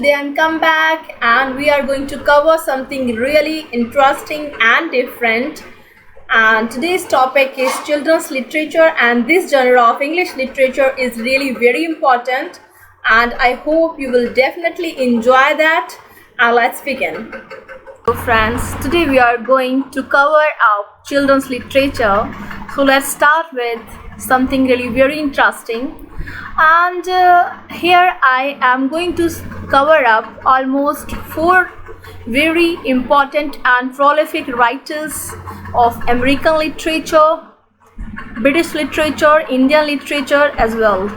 today I'm come back and we are going to cover something really interesting and different. And today's topic is children's literature, and this genre of English literature is really very important, and I hope you will definitely enjoy that. And let's begin. So friends, today we are going to cover up children's literature. So let's start with something really very interesting. And here I am going to cover up almost 4 very important and prolific writers of American literature, British literature, Indian literature as well.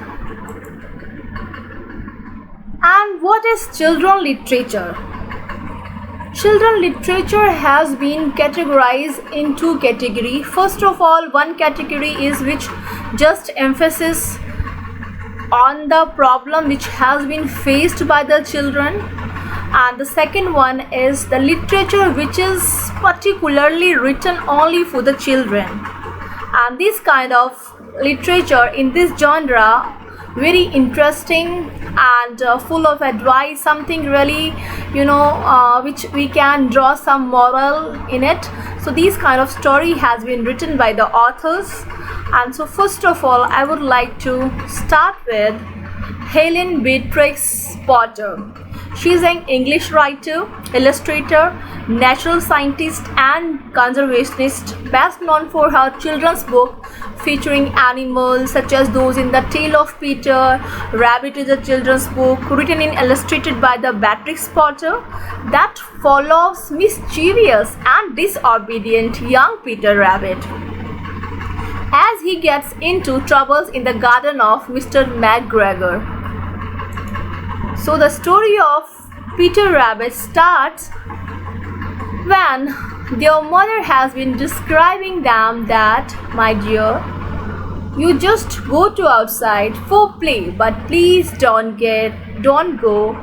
And what is children literature? Children literature has been categorized in 2 categories. First of all, one category is which just emphasis on the problem which has been faced by the children, and the second one is the literature which is particularly written only for the children. And this kind of literature in this genre very interesting and full of advice, something really which we can draw some moral in it. So this kind of story has been written by the authors. And so first of all, I would like to start with Helen Beatrix Potter. She is an English writer, illustrator, natural scientist and conservationist, best known for her children's book featuring animals such as those in The Tale of Peter Rabbit is a children's book written and illustrated by the Beatrix Potter that follows mischievous and disobedient young Peter Rabbit as he gets into troubles in the garden of Mr. McGregor. So the story of Peter Rabbit starts when their mother has been describing them that, my dear, you just go to outside for play, but please don't go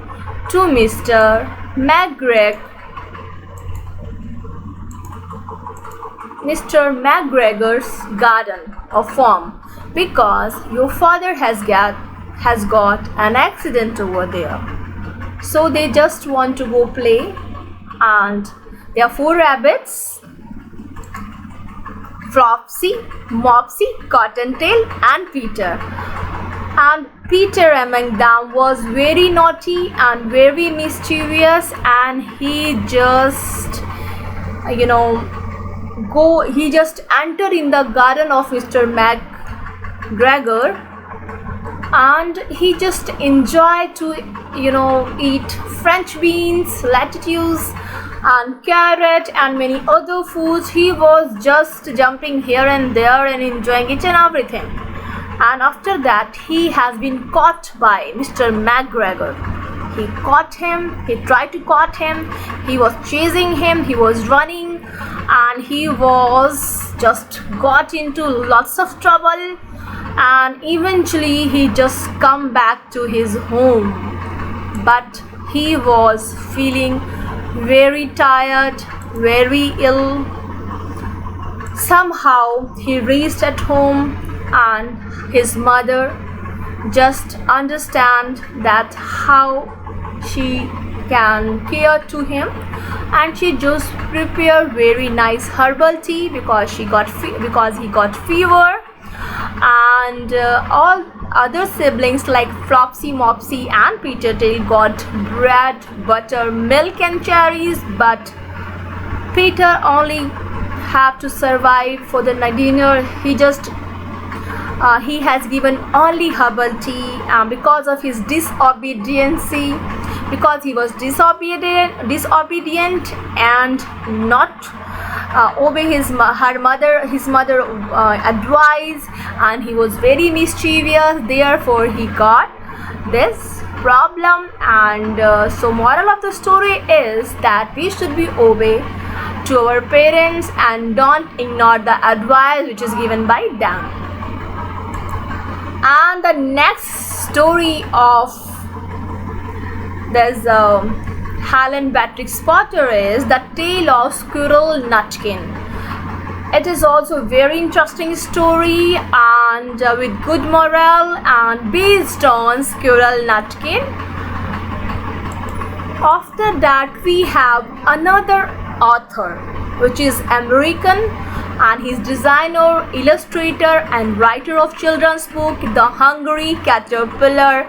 to Mr. McGregor's garden or farm, because your father has got an accident over there. So they just want to go play, and there are 4 rabbits: Flopsy, Mopsy, Cottontail and Peter. And Peter among them was very naughty and very mischievous, and he just entered in the garden of Mr. McGregor, and he just enjoyed to eat French beans, lettuce and carrot and many other foods. He was just jumping here and there and enjoying each and everything. And after that, he has been caught by Mr. McGregor. He caught him, he tried to caught him, he was chasing him, he was running, and he was just got into lots of trouble, and eventually he just come back to his home. But he was feeling very tired, very ill. Somehow he reached at home, and his mother just understand that how she can care to him, and she just prepared very nice herbal tea because he got fever. And all other siblings like Flopsy, Mopsy and Peter Tail got bread, butter, milk and cherries, but Peter only have to survive for the dinner. He has given only herbal tea because of his disobedience, because he was disobedient and not obey his mother advice, and he was very mischievous. Therefore he got this problem. And so moral of the story is that we should be obey to our parents and don't ignore the advice which is given by them. And the next story of this Helen Beatrix Potter is The Tale of Squirrel Nutkin. It is also a very interesting story and with good moral, and based on Squirrel Nutkin. After that we have another author which is American, and he's designer, illustrator and writer of children's book. The Hungry Caterpillar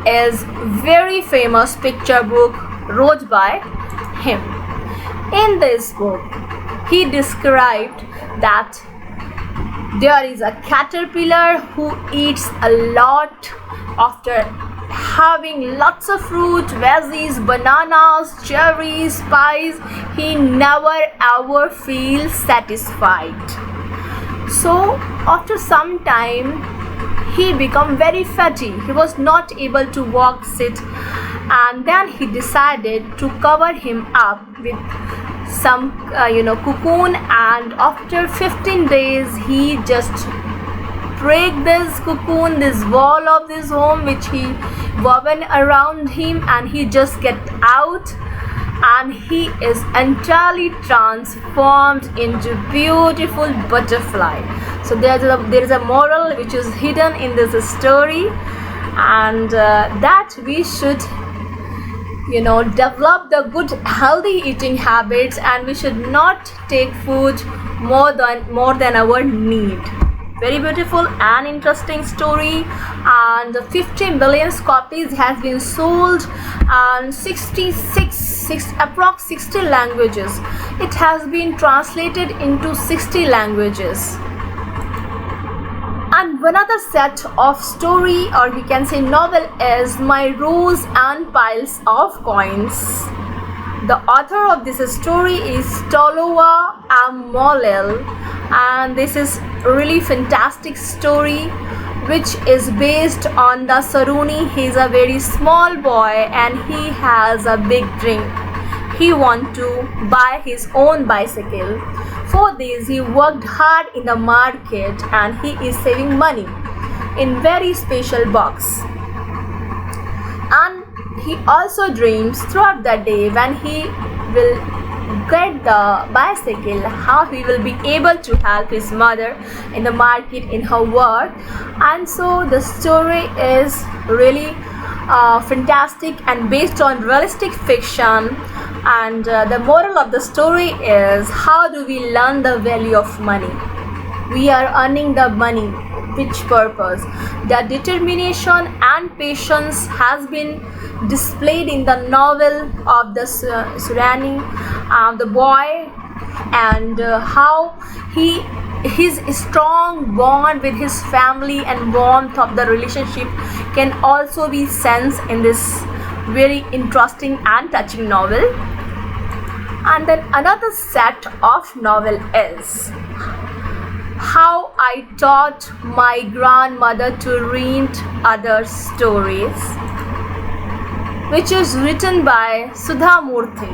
is very famous picture book wrote by him. In this book he described that there is a caterpillar who eats a lot after having lots of fruit, veggies, bananas, cherries, pies. He never ever feels satisfied. So after some time he became very fatty. He was not able to walk, sit, and then he decided to cover him up with some cocoon, and after 15 days he just break this cocoon, this wall of this home which he woven around him, and he just get out, and he is entirely transformed into beautiful butterfly. So there is a moral which is hidden in this story, and that we should develop the good healthy eating habits, and we should not take food more than our need. Very beautiful and interesting story, and 50 million copies has been sold, and approx 60 languages. It has been translated into 60 languages. And one other set of story, or we can say novel, is My Rows and Piles of Coins. The author of this story is Tolowa Amolel, and this is really fantastic story which is based on the Saruni. He is a very small boy and he has a big dream. He wants to buy his own bicycle. For this he worked hard in the market, and he is saving money in very special box. And he also dreams throughout the day when he will get the bicycle, how he will be able to help his mother in the market in her work. And so the story is really fantastic and based on realistic fiction. And the moral of the story is, how do we learn the value of money? We are earning the money, which purpose? The determination and patience has been displayed in the novel of the Surani, the boy, and how his strong bond with his family and warmth of the relationship can also be sensed in this very interesting and touching novel. And then another set of novel is How I Taught My Grandmother to Read Other Stories, which is written by Sudha Murthy.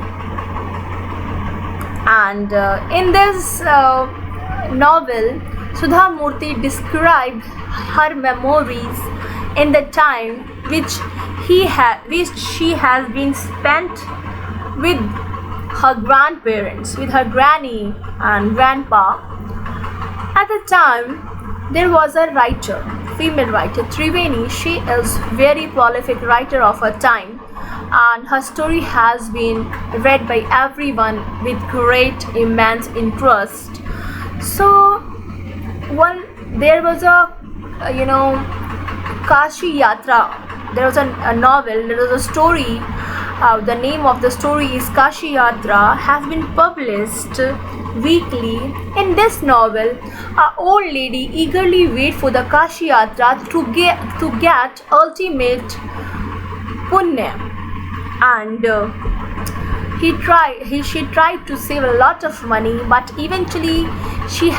And in this novel, Sudha Murthy described her memories in the time which she has been spent with her grandparents, with her granny and grandpa. At the time, there was a writer, female writer, Triveni. She is very prolific writer of her time, and her story has been read by everyone with great immense interest. So there was a Kashi Yatra. There was a novel, there was a story. The name of the story is Kashi Yatra, has been published weekly. In this novel, an old lady eagerly waits for the Kashi Yatra to get ultimate punya, and she tried to save a lot of money, but eventually she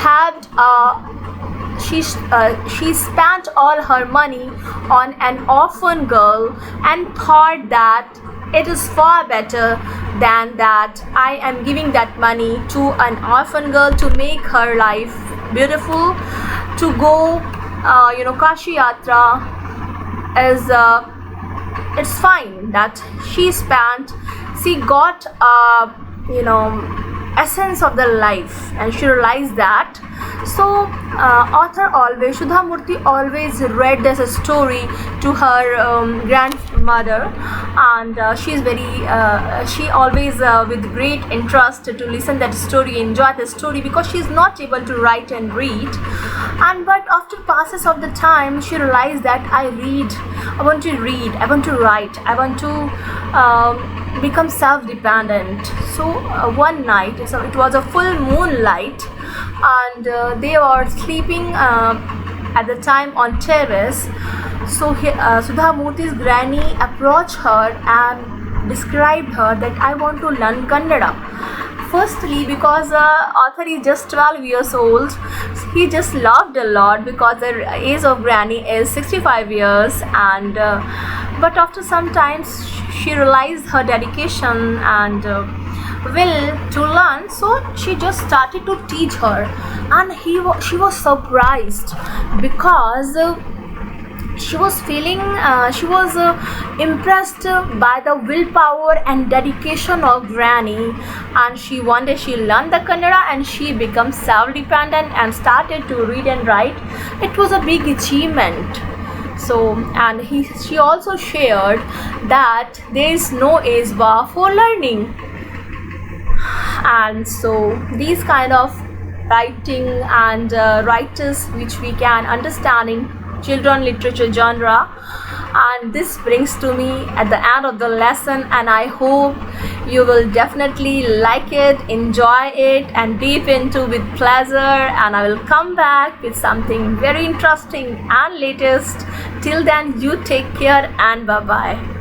spent all her money on an orphan girl and thought that it is far better than that I am giving that money to an orphan girl to make her life beautiful. To go Kashi Yatra is it's fine that she got essence of the life, and she realized that. So author always, Sudha Murthy always read this story to her grandmother, and she is very she always with great interest to listen that story, enjoy the story, because she is not able to write and read. And but after passes of the time, she realized that I want to read, I want to write, I want to become self-dependent. So one night, it was a full moonlight, and they were sleeping at the time on terrace. So Sudha Murthy's granny approached her and described her that I want to learn Kannada. Firstly, because author is just 12 years old, he just laughed a lot because the age of granny is 65 years, and but after some time she realized her dedication and will to learn, so she just started to teach her, and she was surprised because she was feeling she was impressed by the willpower and dedication of granny, and one day she learned the Kannada and she became self-dependent and started to read and write. It was a big achievement. So, and she also shared that there is no age bar for learning. And so these kind of writing and writers which we can understand in children literature genre. And this brings to me at the end of the lesson, and I hope you will definitely like it, enjoy it, and deep into with pleasure. And I will come back with something very interesting and latest. Till then, you take care and bye bye.